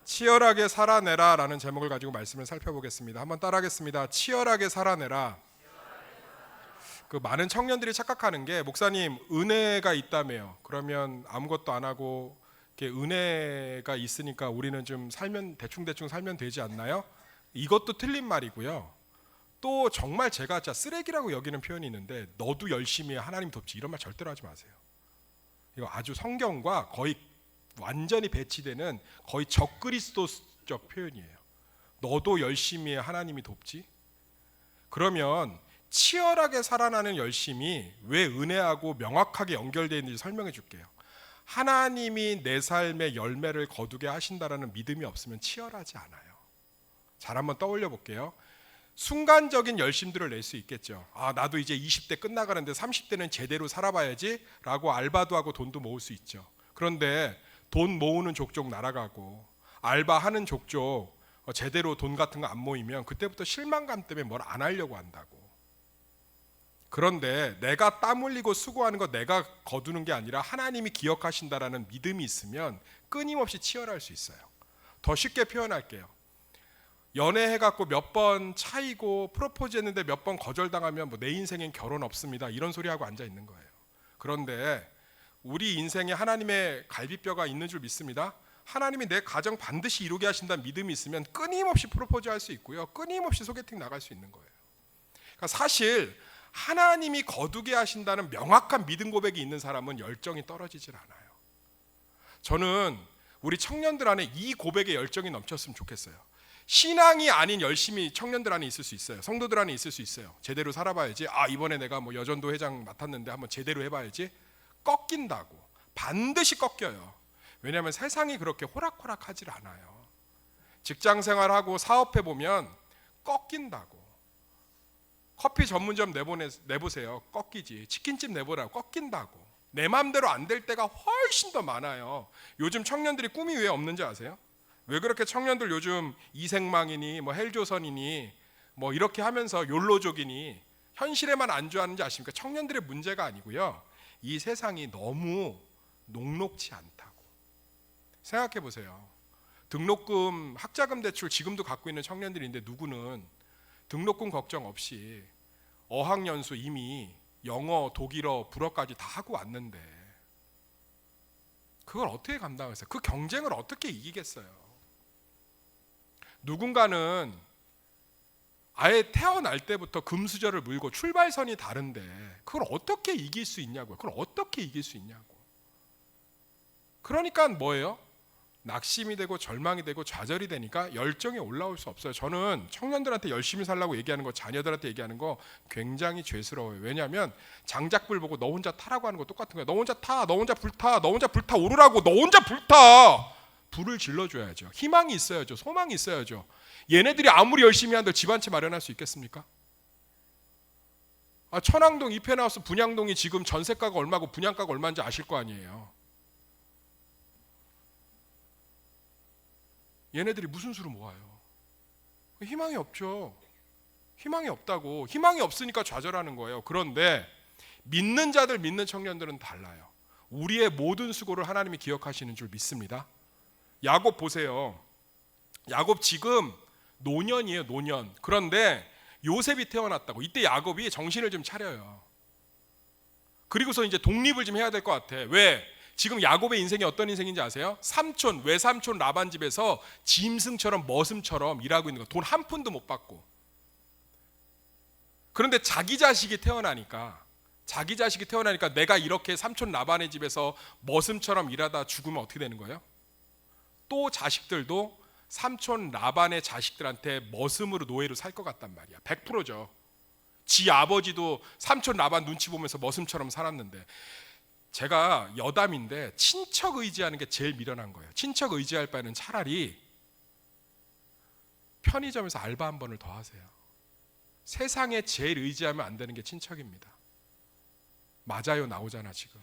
치열하게 살아내라 라는 제목을 가지고 말씀을 살펴보겠습니다. 한번 따라하겠습니다. 치열하게 살아내라. 많은 청년들이 착각하는 게, 목사님 은혜가 있다며요. 그러면 아무것도 안 하고 이렇게 은혜가 있으니까 우리는 좀 살면 대충 살면 되지 않나요? 이것도 틀린 말이고요. 또 정말 제가 진짜 쓰레기라고 여기는 표현이 있는데, 너도 열심히 해, 하나님 돕지, 이런 말 절대로 하지 마세요. 이거 아주 성경과 거의 완전히 배치되는 거의 적그리스도적 표현이에요. 너도 열심히 해, 하나님이 돕지. 그러면 치열하게 살아나는 열심이 왜 은혜하고 명확하게 연결되어 있는지 설명해 줄게요. 하나님이 내 삶의 열매를 거두게 하신다라는 믿음이 없으면 치열하지 않아요. 잘 한번 떠올려 볼게요. 순간적인 열심들을 낼 수 있겠죠. 나도 이제 20대 끝나가는데 30대는 제대로 살아봐야지 라고 알바도 하고 돈도 모을 수 있죠. 그런데 돈 모으는 족족 날아가고 알바하는 족족 제대로 돈 같은 거 안 모이면 그때부터 실망감 때문에 뭘 안 하려고 한다고. 그런데 내가 땀 흘리고 수고하는 거 내가 거두는 게 아니라 하나님이 기억하신다라는 믿음이 있으면 끊임없이 치열할 수 있어요. 더 쉽게 표현할게요. 연애해갖고 몇 번 차이고 프로포즈 했는데 몇 번 거절당하면 내 인생엔 결혼 없습니다, 이런 소리하고 앉아 있는 거예요. 그런데 우리 인생에 하나님의 갈비뼈가 있는 줄 믿습니다. 하나님이 내 가정 반드시 이루게 하신다는 믿음이 있으면 끊임없이 프로포즈 할 수 있고요, 끊임없이 소개팅 나갈 수 있는 거예요. 그러니까 사실 하나님이 거두게 하신다는 명확한 믿음 고백이 있는 사람은 열정이 떨어지질 않아요. 저는 우리 청년들 안에 이 고백의 열정이 넘쳤으면 좋겠어요. 신앙이 아닌 열심이 청년들 안에 있을 수 있어요. 성도들 안에 있을 수 있어요. 제대로 살아봐야지. 이번에 내가 여전도 회장 맡았는데 한번 제대로 해봐야지. 꺾인다고. 반드시 꺾여요. 왜냐하면 세상이 그렇게 호락호락하질 않아요. 직장 생활하고 사업해보면 꺾인다고. 커피 전문점 내보세요. 꺾이지. 치킨집 내보라고. 꺾인다고. 내 마음대로 안 될 때가 훨씬 더 많아요. 요즘 청년들이 꿈이 왜 없는지 아세요? 왜 그렇게 청년들 요즘 이생망이니 헬조선이니 이렇게 하면서 욜로족이니 현실에만 안주하는지 아십니까? 청년들의 문제가 아니고요, 이 세상이 너무 녹록지 않다고. 생각해 보세요. 등록금, 학자금 대출 지금도 갖고 있는 청년들인데 누구는 등록금 걱정 없이 어학연수 이미 영어, 독일어, 불어까지 다 하고 왔는데 그걸 어떻게 감당하겠어요? 그 경쟁을 어떻게 이기겠어요? 누군가는 아예 태어날 때부터 금수저를 물고 출발선이 다른데 그걸 어떻게 이길 수 있냐고요. 그걸 어떻게 이길 수 있냐고. 그러니까 뭐예요? 낙심이 되고 절망이 되고 좌절이 되니까 열정이 올라올 수 없어요. 저는 청년들한테 열심히 살라고 얘기하는 거, 자녀들한테 얘기하는 거 굉장히 죄스러워요. 왜냐하면 장작불 보고 너 혼자 타라고 하는 거 똑같은 거예요. 너 혼자 타, 너 혼자 불타, 너 혼자 불타 오르라고. 너 혼자 불타. 불을 질러줘야죠. 희망이 있어야죠. 소망이 있어야죠. 얘네들이 아무리 열심히 한들 집 한 채 마련할 수 있겠습니까? 천왕동 이페나우스 분양동이 지금 전세가가 얼마고 분양가가 얼마인지 아실 거 아니에요. 얘네들이 무슨 수로 모아요? 희망이 없죠. 희망이 없다고. 희망이 없으니까 좌절하는 거예요. 그런데 믿는 자들, 믿는 청년들은 달라요. 우리의 모든 수고를 하나님이 기억하시는 줄 믿습니다. 야곱 보세요. 야곱 지금 노년이에요, 노년. 그런데 요셉이 태어났다고. 이때 야곱이 정신을 좀 차려요. 그리고서 이제 독립을 좀 해야 될 것 같아. 왜? 지금 야곱의 인생이 어떤 인생인지 아세요? 삼촌, 외삼촌 라반 집에서 짐승처럼 머슴처럼 일하고 있는 거. 돈 한 푼도 못 받고. 그런데 자기 자식이 태어나니까 내가 이렇게 삼촌 라반의 집에서 머슴처럼 일하다 죽으면 어떻게 되는 거예요? 또 자식들도 삼촌 라반의 자식들한테 머슴으로 노예로 살 것 같단 말이야. 100%죠. 지 아버지도 삼촌 라반 눈치 보면서 머슴처럼 살았는데, 제가 여담인데 친척 의지하는 게 제일 미련한 거예요. 친척 의지할 바에는 차라리 편의점에서 알바 한 번을 더 하세요. 세상에 제일 의지하면 안 되는 게 친척입니다. 맞아요, 나오잖아 지금.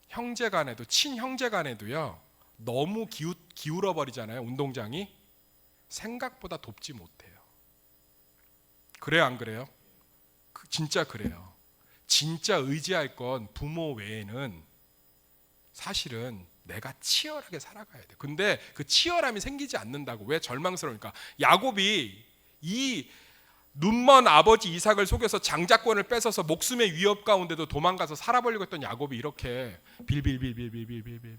형제간에도, 친형제간에도요, 너무 기울어 버리잖아요. 운동장이 생각보다 돕지 못해요. 그래요, 안 그래요? 진짜 그래요. 진짜 의지할 건 부모 외에는 사실은 내가 치열하게 살아가야 돼. 근데 그 치열함이 생기지 않는다고. 왜? 절망스러우니까. 야곱이 이 눈먼 아버지 이삭을 속여서 장자권을 뺏어서 목숨의 위협 가운데도 도망가서 살아보려고 했던 야곱이 이렇게 빌빌빌빌빌빌빌빌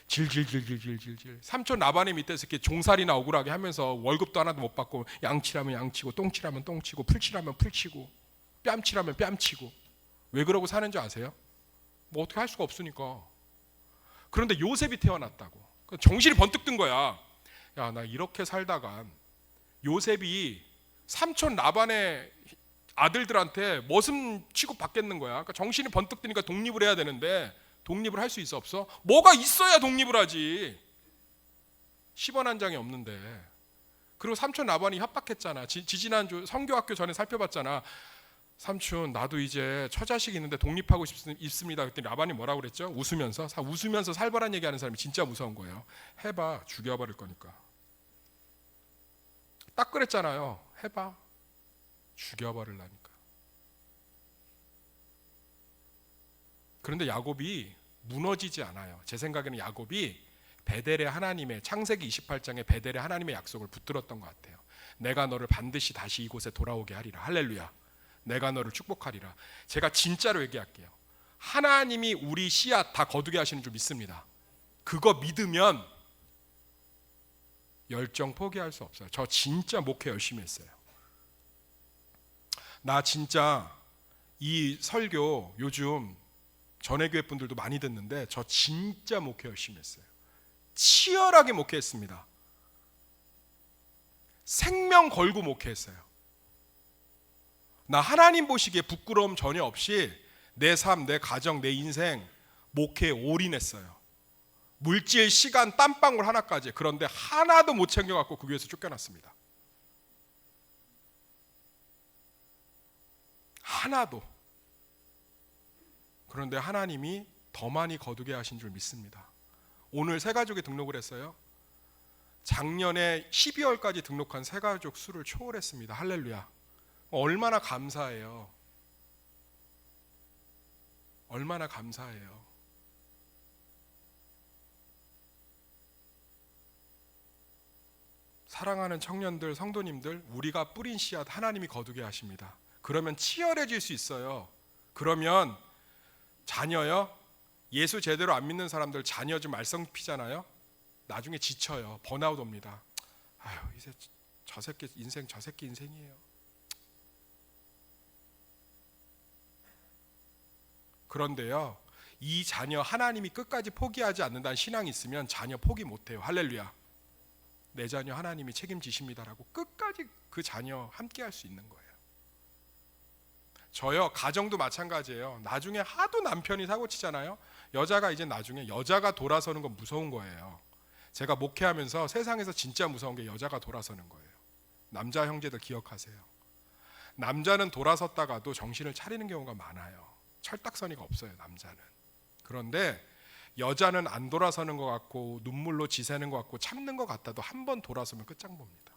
질질질질질질 삼촌 라반의 밑에서 이렇게 종살이나 억울하게 하면서 월급도 하나도 못 받고 양치라면 양치고 똥치라면 똥치고 풀치라면 풀치고 뺨치라면 뺨치고 왜 그러고 사는 줄 아세요? 뭐 어떻게 할 수가 없으니까. 그런데 요셉이 태어났다고. 정신이 번뜩 든 거야. 야, 나 이렇게 살다가 요셉이 삼촌 라반의 아들들한테 머슴 취급 받겠는 거야. 그러니까 정신이 번뜩 드니까 독립을 해야 되는데 독립을 할 수 있어 없어? 뭐가 있어야 독립을 하지. 10원 한 장이 없는데. 그리고 삼촌 라반이 협박했잖아. 지지난주 성교학교 전에 살펴봤잖아. 삼촌 나도 이제 처자식 있는데 독립하고 싶습니다. 그랬더니 라반이 뭐라고 그랬죠? 웃으면서 살벌한 얘기하는 사람이 진짜 무서운 거예요. 해봐, 죽여버릴 거니까. 딱 그랬잖아요. 해봐, 죽여버리려니까. 그런데 야곱이 무너지지 않아요. 제 생각에는 야곱이 베델의 하나님의 창세기 28장의 베델의 하나님의 약속을 붙들었던 것 같아요. 내가 너를 반드시 다시 이곳에 돌아오게 하리라. 할렐루야. 내가 너를 축복하리라. 제가 진짜로 얘기할게요. 하나님이 우리 씨앗 다 거두게 하시는 줄 믿습니다. 그거 믿으면 열정 포기할 수 없어요. 저 진짜 목회 열심히 했어요. 나 진짜 이 설교 요즘 전회교회 분들도 많이 듣는데 저 진짜 목회 열심히 했어요. 치열하게 목회했습니다. 생명 걸고 목회했어요. 나 하나님 보시기에 부끄러움 전혀 없이 내 삶, 내 가정, 내 인생 목회에 올인했어요. 물질, 시간, 땀방울 하나까지. 그런데 하나도 못 챙겨갖고 그 교회에서 쫓겨났습니다. 하나도. 그런데 하나님이 더 많이 거두게 하신 줄 믿습니다. 오늘 새가족에 등록을 했어요. 작년에 12월까지 등록한 새가족 수를 초월했습니다. 할렐루야. 얼마나 감사해요. 얼마나 감사해요. 사랑하는 청년들, 성도님들, 우리가 뿌린 씨앗 하나님이 거두게 하십니다. 그러면 치열해질 수 있어요. 그러면 자녀요? 예수 제대로 안 믿는 사람들 자녀 좀 말썽 피잖아요. 나중에 지쳐요. 번아웃 옵니다. 아유, 이제 저 새끼 인생이에요. 그런데요, 이 자녀 하나님이 끝까지 포기하지 않는다는 신앙이 있으면 자녀 포기 못해요. 할렐루야. 내 자녀 하나님이 책임지십니다라고 끝까지 그 자녀 함께 할 수 있는 거예요. 저요, 가정도 마찬가지예요. 나중에 하도 남편이 사고치잖아요. 여자가 이제 나중에 여자가 돌아서는 건 무서운 거예요. 제가 목회하면서 세상에서 진짜 무서운 게 여자가 돌아서는 거예요. 남자 형제들 기억하세요. 남자는 돌아섰다가도 정신을 차리는 경우가 많아요. 철딱서니가 없어요, 남자는. 그런데 여자는 안 돌아서는 것 같고 눈물로 지새는 것 같고 참는 것 같아도 한 번 돌아서면 끝장봅니다.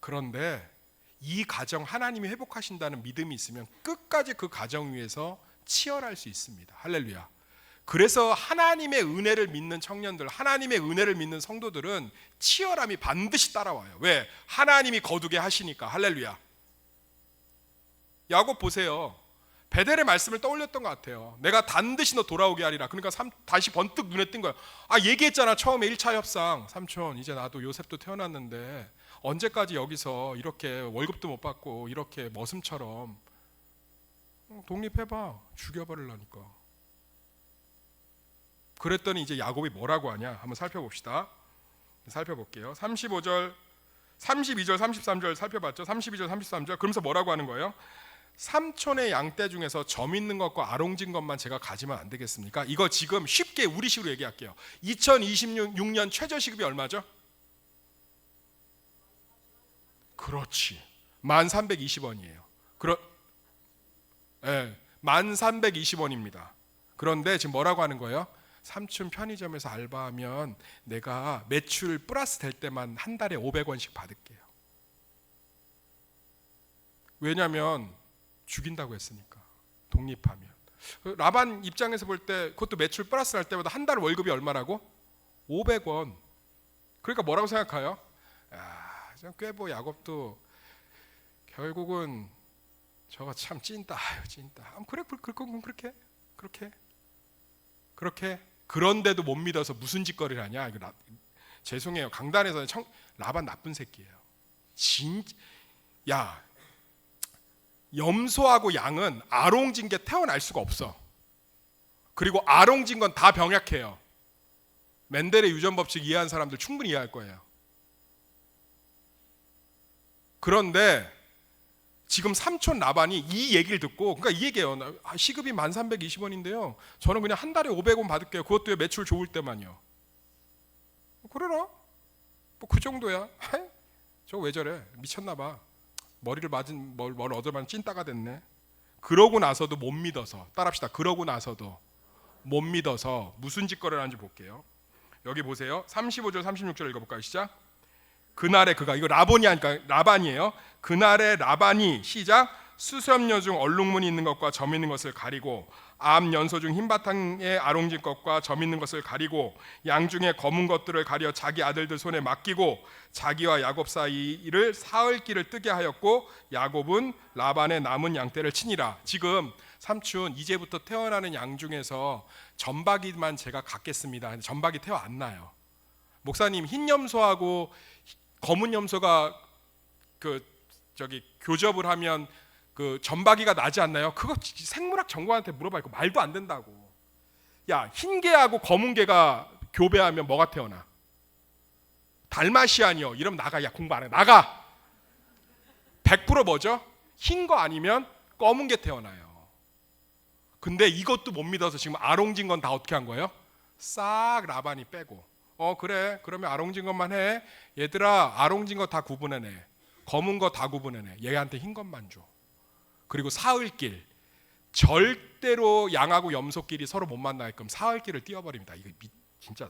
그런데 이 가정 하나님이 회복하신다는 믿음이 있으면 끝까지 그 가정 위에서 치열할 수 있습니다. 할렐루야. 그래서 하나님의 은혜를 믿는 청년들, 하나님의 은혜를 믿는 성도들은 치열함이 반드시 따라와요. 왜? 하나님이 거두게 하시니까. 할렐루야. 야곱 보세요. 베델의 말씀을 떠올렸던 것 같아요. 내가 반드시 너 돌아오게 하리라. 그러니까 다시 번뜩 눈에 띈 거예요. 얘기했잖아. 처음에 1차 협상. 삼촌, 이제 나도 요셉도 태어났는데 언제까지 여기서 이렇게 월급도 못 받고 이렇게 머슴처럼 독립해봐. 죽여버리려니까. 그랬더니 이제 야곱이 뭐라고 하냐. 한번 살펴봅시다. 살펴볼게요. 32절, 33절 살펴봤죠. 32절, 33절. 그러면서 뭐라고 하는 거예요? 삼촌의 양떼 중에서 점 있는 것과 아롱진 것만 제가 가지면 안 되겠습니까? 이거 지금 쉽게 우리식으로 얘기할게요. 2026년 최저시급이 얼마죠? 그렇지. 1320원이에요. 1320원입니다. 그런데 지금 뭐라고 하는 거예요? 삼촌 편의점에서 알바하면 내가 매출 플러스 될 때만 한 달에 500원씩 받을게요. 왜냐하면 죽인다고 했으니까. 독립하면. 라반 입장에서 볼 때 그것도 매출 플러스 날 때마다 한 달 월급이 얼마라고? 500원. 그러니까 뭐라고 생각해요? 야, 꾀보 야곱도 결국은 저거 참 찐따. 아유, 찐따. 그래, 그렇게. 그런데도 못 믿어서 무슨 짓거리를 하냐? 이거 죄송해요. 강단에서는 라반 나쁜 새끼예요. 야, 염소하고 양은 아롱진 게 태어날 수가 없어. 그리고 아롱진 건 다 병약해요. 멘델의 유전 법칙 이해한 사람들 충분히 이해할 거예요. 그런데 지금 삼촌 라반이 이 얘기를 듣고, 그러니까 이 얘기예요. 시급이 1320원인데요. 저는 그냥 한 달에 500원 받을게요. 그것도 매출 좋을 때만요. 그래라. 뭐 그 정도야. 저거 왜 저래? 미쳤나 봐. 머리를 맞은 뭘 얻어맞은 찐따가 됐네. 그러고 나서도 못 믿어서, 따라합시다. 그러고 나서도 못 믿어서 무슨 짓거리를 하는지 볼게요. 여기 보세요. 35절 36절 읽어볼까요? 시작. 그날에 그가, 이거 라본이 하니까 라반이에요. 그날에 라반이, 시작, 수염녀 중 얼룩무늬 있는 것과 점 있는 것을 가리고 암 연소 중 흰바탕에 아롱진 것과 점 있는 것을 가리고 양 중에 검은 것들을 가려 자기 아들들 손에 맡기고 자기와 야곱 사이를 사흘길을 뜨게 하였고 야곱은 라반의 남은 양떼를 치니라. 지금 삼촌 이제부터 태어나는 양 중에서 점박이만 제가 갖겠습니다. 점박이 태어 안 나요. 목사님, 흰 염소하고 검은 염소가 교접을 하면 그 점박이가 나지 않나요? 그거 생물학 전공한테 물어봐. 말도 안 된다고. 야, 흰 개하고 검은 개가 교배하면 뭐가 태어나? 달마시안이요. 이러면 나가. 야, 공부 안 해. 나가. 100% 뭐죠? 흰 거 아니면 검은 게 태어나요. 근데 이것도 못 믿어서 지금 아롱진 건 다 어떻게 한 거예요? 싹 라반이 빼고. 그래. 그러면 아롱진 것만 해. 얘들아, 아롱진 거 다 구분해내. 검은 거 다 구분해내. 얘한테 흰 것만 줘. 그리고 사흘길, 절대로 양하고 염소끼리 서로 못 만나게끔 사흘길을 띄워버립니다. 이거 진짜.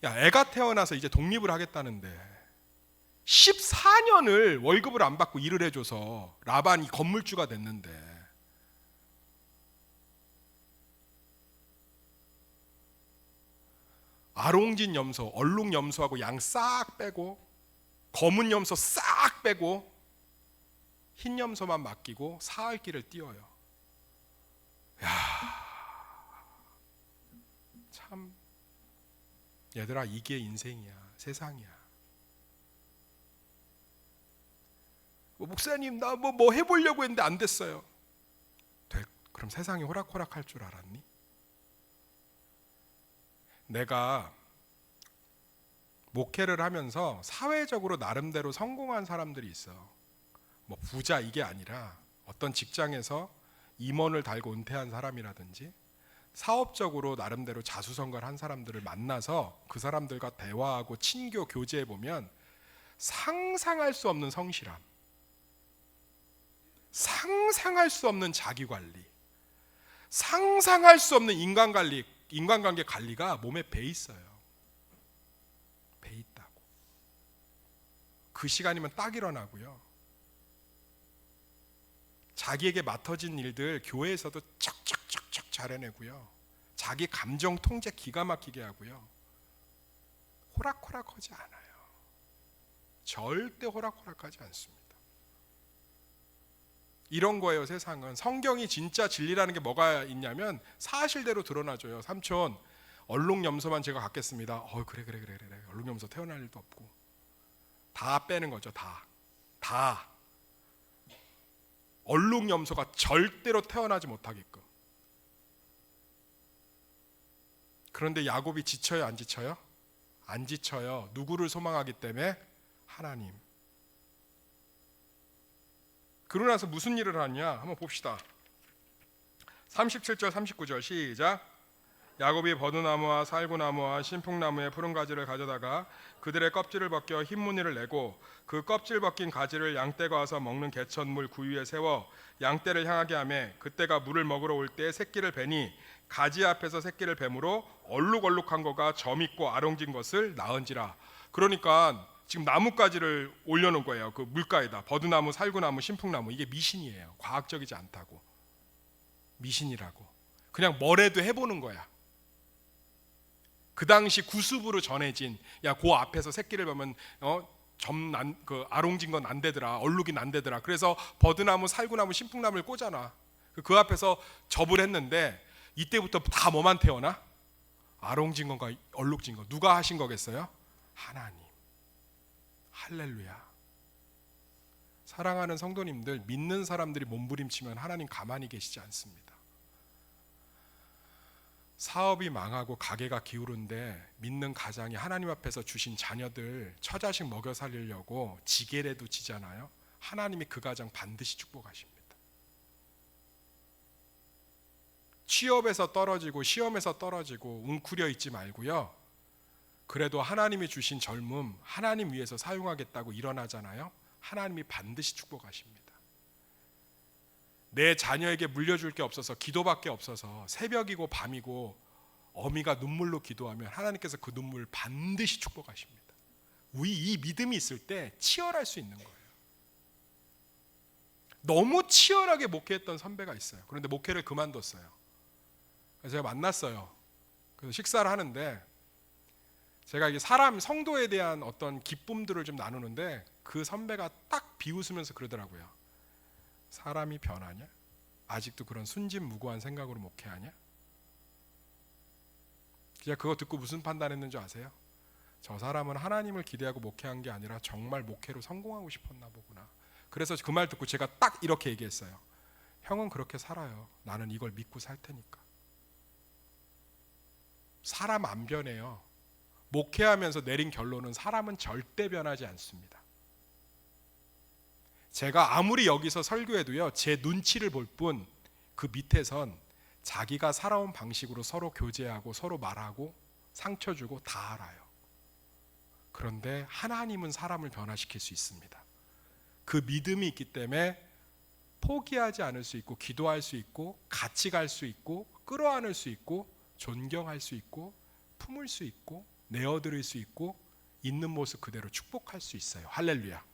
야, 애가 태어나서 이제 독립을 하겠다는데 14년을 월급을 안 받고 일을 해줘서 라반이 건물주가 됐는데, 아롱진 염소, 얼룩 염소하고 양 싹 빼고 검은 염소 싹 빼고 흰 염소만 맡기고 사흘길을 띄워요. 야, 참, 얘들아, 이게 인생이야. 세상이야. 목사님, 나 뭐 해보려고 했는데 안 됐어요. 그럼 세상이 호락호락할 줄 알았니? 내가 목회를 하면서 사회적으로 나름대로 성공한 사람들이 있어. 뭐 부자 이게 아니라 어떤 직장에서 임원을 달고 은퇴한 사람이라든지 사업적으로 나름대로 자수성가를 한 사람들을 만나서 그 사람들과 대화하고 친교 교제해 보면 상상할 수 없는 성실함, 상상할 수 없는 자기관리, 상상할 수 없는 인간관계 관리가 몸에 배 있어요. 배 있다고. 그 시간이면 딱 일어나고요. 자기에게 맡아진 일들 교회에서도 척척척척 잘해내고요. 자기 감정 통제 기가 막히게 하고요. 호락호락하지 않아요. 절대 호락호락하지 않습니다. 이런 거예요. 세상은. 성경이 진짜 진리라는 게 뭐가 있냐면 사실대로 드러나줘요. 삼촌, 얼룩 염소만 제가 갖겠습니다. 그래. 얼룩 염소 태어날 일도 없고. 다 빼는 거죠. 다. 얼룩 염소가 절대로 태어나지 못하게끔. 그런데 야곱이 지쳐요, 안 지쳐요? 안 지쳐요. 누구를 소망하기 때문에? 하나님. 그러고 나서 무슨 일을 하냐? 한번 봅시다. 37절 39절 시작. 야곱이 버드나무와 살구나무와 신풍나무의 푸른 가지를 가져다가 그들의 껍질을 벗겨 흰 무늬를 내고 그 껍질 벗긴 가지를 양떼가 와서 먹는 개천물 구유에 세워 양떼를 향하게 하매 그때가 물을 먹으러 올 때 새끼를 베니 가지 앞에서 새끼를 뱀으로 얼룩얼룩한 거가 점 있고 아롱진 것을 낳은지라. 그러니까 지금 나뭇가지를 올려놓은 거예요. 그 물가에다. 버드나무, 살구나무, 신풍나무. 이게 미신이에요. 과학적이지 않다고. 미신이라고. 그냥 뭐래도 해보는 거야. 그 당시 구습으로 전해진, 야, 그 앞에서 새끼를 보면 그 아롱진 건 안 되더라, 얼룩이 안 되더라. 그래서 버드나무, 살구나무, 신풍나무를 꽂아놔. 그 앞에서 접을 했는데 이때부터 다 뭐만 태어나? 아롱진 건가 얼룩진 거. 누가 하신 거겠어요? 하나님. 할렐루야. 사랑하는 성도님들, 믿는 사람들이 몸부림치면 하나님 가만히 계시지 않습니다. 사업이 망하고 가게가 기울은데 믿는 가장이 하나님 앞에서 주신 자녀들 처자식 먹여 살리려고 지게라도 지잖아요. 하나님이 그 가정 반드시 축복하십니다. 취업에서 떨어지고 시험에서 떨어지고 웅크려 있지 말고요. 그래도 하나님이 주신 젊음 하나님 위해서 사용하겠다고 일어나잖아요. 하나님이 반드시 축복하십니다. 내 자녀에게 물려줄 게 없어서, 기도밖에 없어서 새벽이고 밤이고 어미가 눈물로 기도하면 하나님께서 그 눈물 반드시 축복하십니다. 우리 이 믿음이 있을 때 치열할 수 있는 거예요. 너무 치열하게 목회했던 선배가 있어요. 그런데 목회를 그만뒀어요. 그래서 제가 만났어요. 그래서 식사를 하는데 제가 이게 사람, 성도에 대한 어떤 기쁨들을 좀 나누는데 그 선배가 딱 비웃으면서 그러더라고요. 사람이 변하냐? 아직도 그런 순진무구한 생각으로 목회하냐? 제가 그거 듣고 무슨 판단했는 줄 아세요? 저 사람은 하나님을 기대하고 목회한 게 아니라 정말 목회로 성공하고 싶었나 보구나. 그래서 그 말 듣고 제가 딱 이렇게 얘기했어요. 형은 그렇게 살아요. 나는 이걸 믿고 살 테니까. 사람 안 변해요. 목회하면서 내린 결론은 사람은 절대 변하지 않습니다. 제가 아무리 여기서 설교해도요, 제 눈치를 볼 뿐 그 밑에선 자기가 살아온 방식으로 서로 교제하고 서로 말하고 상처 주고 다 알아요. 그런데 하나님은 사람을 변화시킬 수 있습니다. 그 믿음이 있기 때문에 포기하지 않을 수 있고, 기도할 수 있고, 같이 갈 수 있고, 끌어안을 수 있고, 존경할 수 있고, 품을 수 있고, 내어드릴 수 있고, 있는 모습 그대로 축복할 수 있어요. 할렐루야.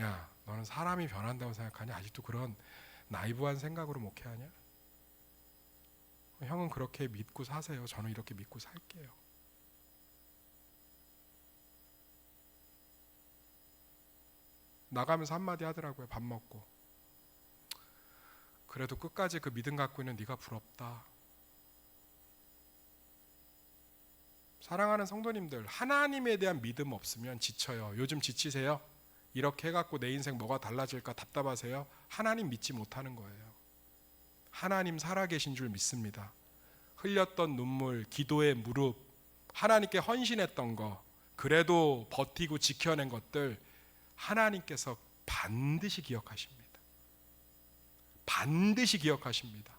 야, 너는 사람이 변한다고 생각하냐? 아직도 그런 나이브한 생각으로 목회하냐? 형은 그렇게 믿고 사세요. 저는 이렇게 믿고 살게요. 나가면서 한마디 하더라고요. 밥 먹고. 그래도 끝까지 그 믿음 갖고 있는 네가 부럽다. 사랑하는 성도님들, 하나님에 대한 믿음 없으면 지쳐요. 요즘 지치세요? 이렇게 해갖고 내 인생 뭐가 달라질까 답답하세요? 하나님 믿지 못하는 거예요. 하나님 살아계신 줄 믿습니다. 흘렸던 눈물, 기도의 무릎, 하나님께 헌신했던 거, 그래도 버티고 지켜낸 것들 하나님께서 반드시 기억하십니다. 반드시 기억하십니다.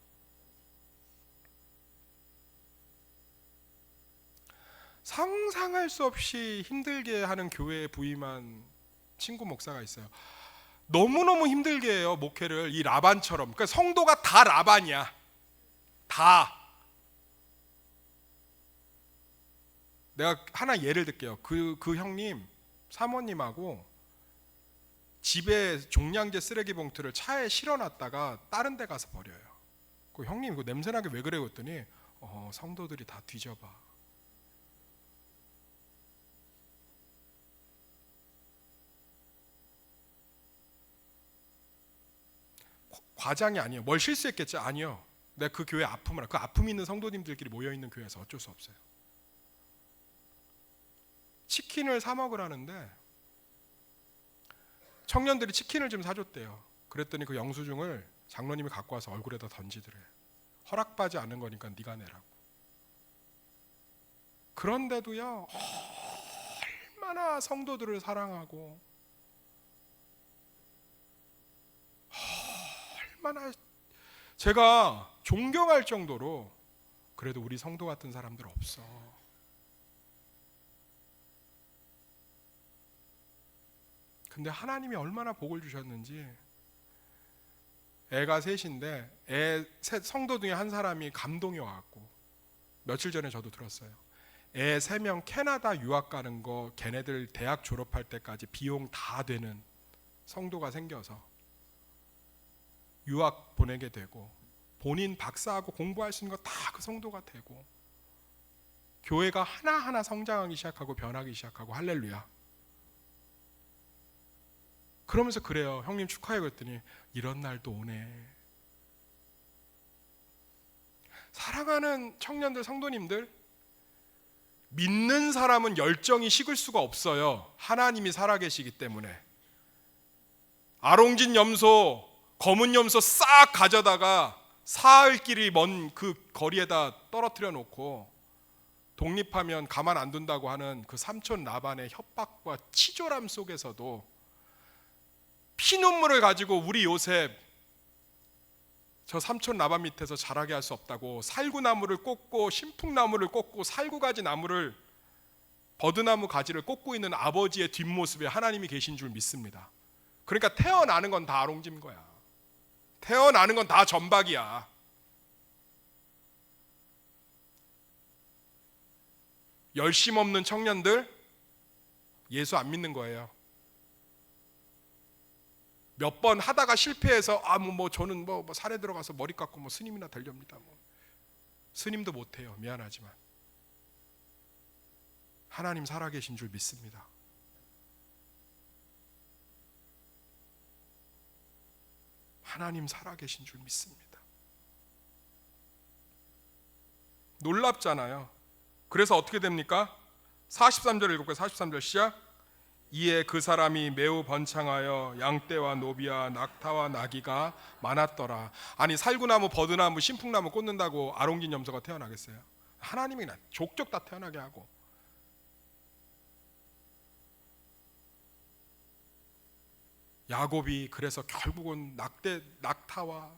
상상할 수 없이 힘들게 하는 교회에 부임한 친구 목사가 있어요. 너무너무 힘들게 해요, 목회를. 이 라반처럼. 그러니까 성도가 다 라반이야. 다. 내가 하나 예를 들게요. 그 형님, 사모님하고 집에 종량제 쓰레기 봉투를 차에 실어놨다가 다른 데 가서 버려요. 그 형님, 그 냄새나게 왜 그래요? 그랬더니 성도들이 다 뒤져봐. 과장이 아니에요. 뭘 실수했겠죠? 아니요. 내가 그 교회 아픔을, 그 아픔 있는 성도님들끼리 모여있는 교회에서 어쩔 수 없어요. 치킨을 사 먹으라는데 청년들이 치킨을 좀 사줬대요. 그랬더니 그 영수증을 장로님이 갖고 와서 얼굴에다 던지더래. 허락받지 않는 거니까 네가 내라고. 그런데도요, 얼마나 성도들을 사랑하고 얼마나 제가 존경할 정도로, 그래도 우리 성도 같은 사람들 없어. 근데 하나님이 얼마나 복을 주셨는지. 애가 셋인데 성도 중에 한 사람이 감동이 와갖고, 며칠 전에 저도 들었어요. 애 3명 캐나다 유학 가는 거 걔네들 대학 졸업할 때까지 비용 다 되는 성도가 생겨서 유학 보내게 되고 본인 박사하고 공부할 수 있는 거 다 그 성도가 되고 교회가 하나하나 성장하기 시작하고 변하기 시작하고 할렐루야. 그러면서 그래요. 형님 축하해 그랬더니 이런 날도 오네. 사랑하는 청년들 성도님들, 믿는 사람은 열정이 식을 수가 없어요. 하나님이 살아계시기 때문에. 아롱진 염소, 검은 염소 싹 가져다가 사흘 길이 먼 그 거리에다 떨어뜨려 놓고 독립하면 가만 안 둔다고 하는 그 삼촌 라반의 협박과 치졸함 속에서도 피눈물을 가지고 우리 요셉 저 삼촌 라반 밑에서 자라게 할 수 없다고 살구나무를 꽂고 신풍나무를 꽂고 살구가지 나무를 버드나무 가지를 꽂고 있는 아버지의 뒷모습에 하나님이 계신 줄 믿습니다. 그러니까 태어나는 건 다 아롱짐 거야. 태어나는 건 다 전박이야. 열심 없는 청년들 예수 안 믿는 거예요. 몇 번 하다가 실패해서 저는 산에 들어가서 머리 깎고 스님이나 되렵니다. 스님도 못해요. 미안하지만 하나님 살아계신 줄 믿습니다. 하나님 살아계신 줄 믿습니다. 놀랍잖아요. 그래서 어떻게 됩니까? 43절 읽을게요. 43절 시작. 이에 그 사람이 매우 번창하여 양떼와 노비와 낙타와 나귀가 많았더라. 아니 살구나무, 버드나무, 신풍나무 꽂는다고 아롱진 염소가 태어나겠어요? 하나님이 족족 다 태어나게 하고. 야곱이 그래서 결국은 낙타와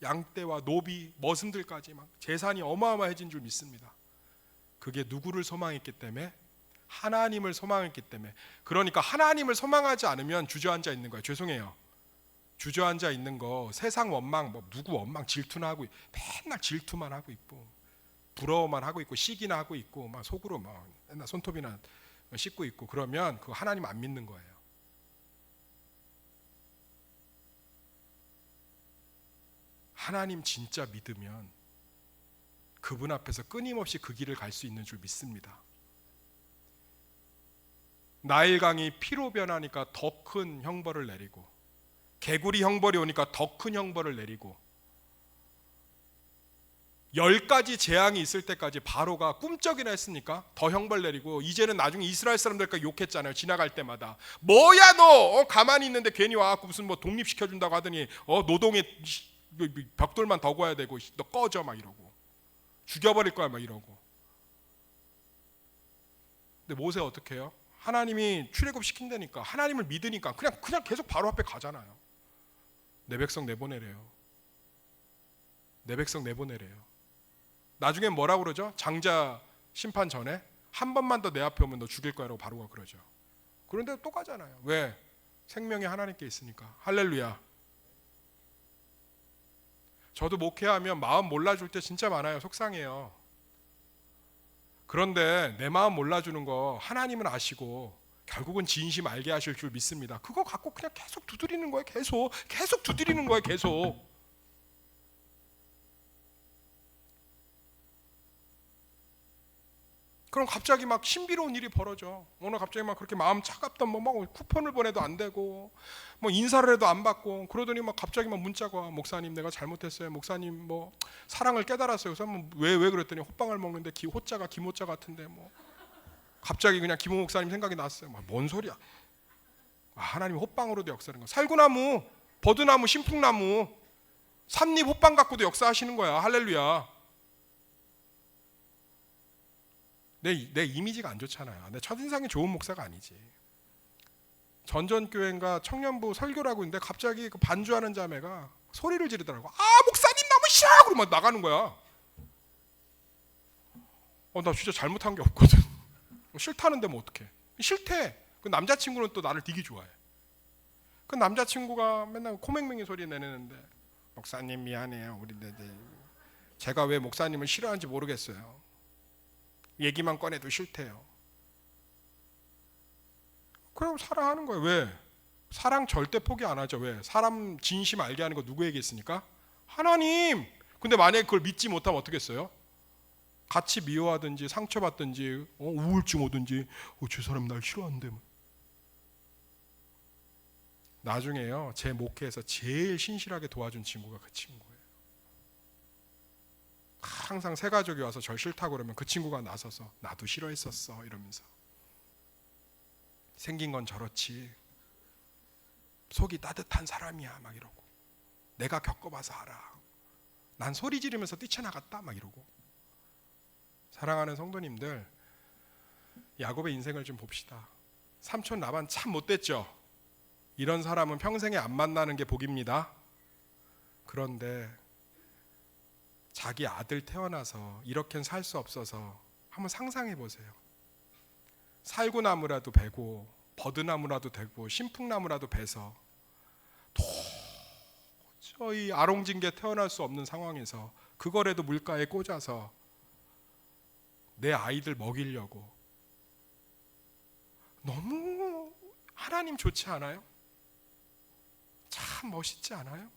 양떼와 노비, 머슴들까지 막 재산이 어마어마해진 줄 믿습니다. 그게 누구를 소망했기 때문에? 하나님을 소망했기 때문에. 그러니까 하나님을 소망하지 않으면 주저앉아 있는 거예요. 죄송해요. 주저앉아 있는 거 세상 원망, 누구 원망 질투나 하고 맨날 질투만 하고 있고 부러워만 하고 있고 시기나 하고 있고 막 속으로 맨날 손톱이나 씻고 있고 그러면 그거 하나님 안 믿는 거예요. 하나님 진짜 믿으면 그분 앞에서 끊임없이 그 길을 갈 수 있는 줄 믿습니다. 나일강이 피로 변하니까 더 큰 형벌을 내리고 개구리 형벌이 오니까 더 큰 형벌을 내리고 10가지 재앙이 있을 때까지 바로가 꿈쩍이나 했습니까? 더 형벌 내리고 이제는 나중에 이스라엘 사람들까지 욕했잖아요. 지나갈 때마다 뭐야 너 가만히 있는데 괜히 와갖고 무슨 독립시켜준다고 하더니 노동에 벽돌만 더 구워야 되고 너 꺼져 막 이러고 죽여버릴 거야 막 이러고. 근데 모세 어떻게 해요? 하나님이 출애굽 시킨다니까 하나님을 믿으니까 그냥 계속 바로 앞에 가잖아요. 내 백성 내보내래요. 내 백성 내보내래요. 나중에 뭐라고 그러죠? 장자 심판 전에 한 번만 더 내 앞에 오면 너 죽일 거야 라고 바로가 그러죠. 그런데 또 가잖아요. 왜? 생명이 하나님께 있으니까. 할렐루야. 저도 목회하면 마음 몰라줄 때 진짜 많아요. 속상해요. 그런데 내 마음 몰라주는 거 하나님은 아시고 결국은 진심 알게 하실 줄 믿습니다. 그거 갖고 그냥 계속 두드리는 거예요. 계속 두드리는 거예요. 계속. 그럼 갑자기 막 신비로운 일이 벌어져. 오늘 갑자기 막 그렇게 마음 차갑던 막 쿠폰을 보내도 안 되고 인사를 해도 안 받고 그러더니 막 갑자기 막 문자가 와. 목사님 내가 잘못했어요. 목사님 사랑을 깨달았어요. 그래서 왜 그랬더니 호빵을 먹는데 호자가 김호자 같은데 갑자기 그냥 김호 목사님 생각이 났어요. 뭔 소리야? 하나님이 호빵으로도 역사하는 거야. 살구나무, 버드나무, 신풍나무, 삼립 호빵 갖고도 역사하시는 거야. 할렐루야. 내 이미지가 안 좋잖아요. 내 첫인상이 좋은 목사가 아니지. 전전교회인가 청년부 설교를 하고 있는데 갑자기 그 반주하는 자매가 소리를 지르더라고. 목사님 너무 싫어! 그러면 나가는 거야. 나 진짜 잘못한 게 없거든. 싫다는데 어떡해. 싫대. 그 남자친구는 또 나를 되게 좋아해. 그 남자친구가 맨날 코맹맹이 소리 내는데 목사님 미안해요. 제가 왜 목사님을 싫어하는지 모르겠어요. 얘기만 꺼내도 싫대요. 그럼 사랑하는 거예요. 왜? 사랑 절대 포기 안 하죠. 왜? 사람 진심 알게 하는 거 누구에게 있습니까? 하나님. 근데 만약에 그걸 믿지 못하면 어떻게 했어요? 같이 미워하든지 상처받든지 우울증 오든지 저 사람 날 싫어하는데 나중에요 제 목회에서 제일 신실하게 도와준 친구가 그 친구예요. 항상 새 가족이 와서 절 싫다고 그러면 그 친구가 나서서 나도 싫어했었어 이러면서 생긴 건 저렇지 속이 따뜻한 사람이야 막 이러고 내가 겪어봐서 알아. 난 소리 지르면서 뛰쳐나갔다 막 이러고. 사랑하는 성도님들, 야곱의 인생을 좀 봅시다. 삼촌 라반 참 못됐죠. 이런 사람은 평생에 안 만나는 게 복입니다. 그런데 자기 아들 태어나서 이렇게는 살 수 없어서 한번 상상해 보세요. 살구나무라도 베고 버드나무라도 대고 신풍나무라도 베서 도저히 아롱진게 태어날 수 없는 상황에서 그거라도 물가에 꽂아서 내 아이들 먹이려고. 너무 하나님 좋지 않아요? 참 멋있지 않아요?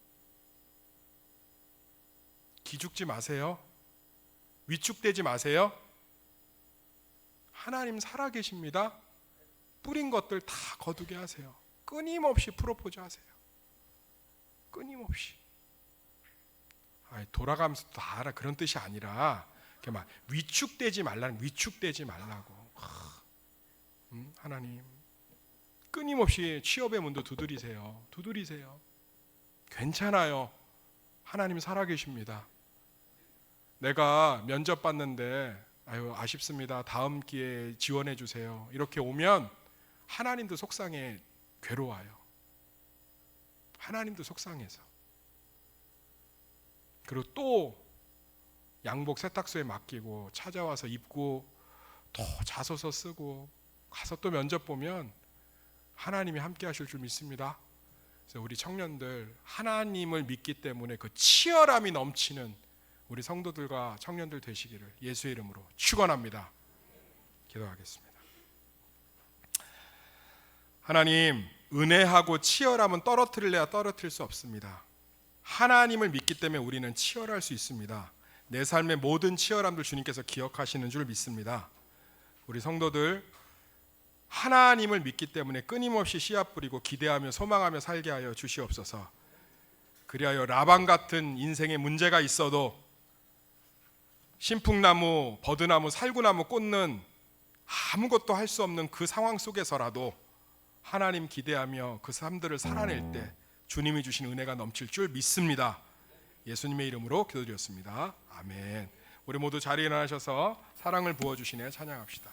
기죽지 마세요. 위축되지 마세요. 하나님 살아계십니다. 뿌린 것들 다 거두게 하세요. 끊임없이 프로포즈 하세요. 끊임없이. 돌아가면서 다 알아 그런 뜻이 아니라 막 위축되지 말라고. 하나님 끊임없이 취업의 문도 두드리세요. 괜찮아요. 하나님 살아계십니다. 내가 면접 봤는데 아쉽습니다. 다음 기회에 지원해 주세요. 이렇게 오면 하나님도 속상해 괴로워요. 하나님도 속상해서. 그리고 또 양복 세탁소에 맡기고 찾아와서 입고 또 자소서 쓰고 가서 또 면접 보면 하나님이 함께 하실 줄 믿습니다. 그래서 우리 청년들 하나님을 믿기 때문에 그 치열함이 넘치는 우리 성도들과 청년들 되시기를 예수의 이름으로 축원합니다. 기도하겠습니다. 하나님, 은혜하고 치열함은 떨어뜨릴래야 떨어뜨릴 수 없습니다. 하나님을 믿기 때문에 우리는 치열할 수 있습니다. 내 삶의 모든 치열함들 주님께서 기억하시는 줄 믿습니다. 우리 성도들 하나님을 믿기 때문에 끊임없이 씨앗 뿌리고 기대하며 소망하며 살게 하여 주시옵소서. 그리하여 라반 같은 인생에 문제가 있어도 신풍나무, 버드나무, 살구나무 꽂는 아무것도 할 수 없는 그 상황 속에서라도 하나님 기대하며 그 삶들을 살아낼 때 주님이 주신 은혜가 넘칠 줄 믿습니다. 예수님의 이름으로 기도드렸습니다. 아멘. 우리 모두 자리에 일어나셔서 사랑을 부어주시네 찬양합시다.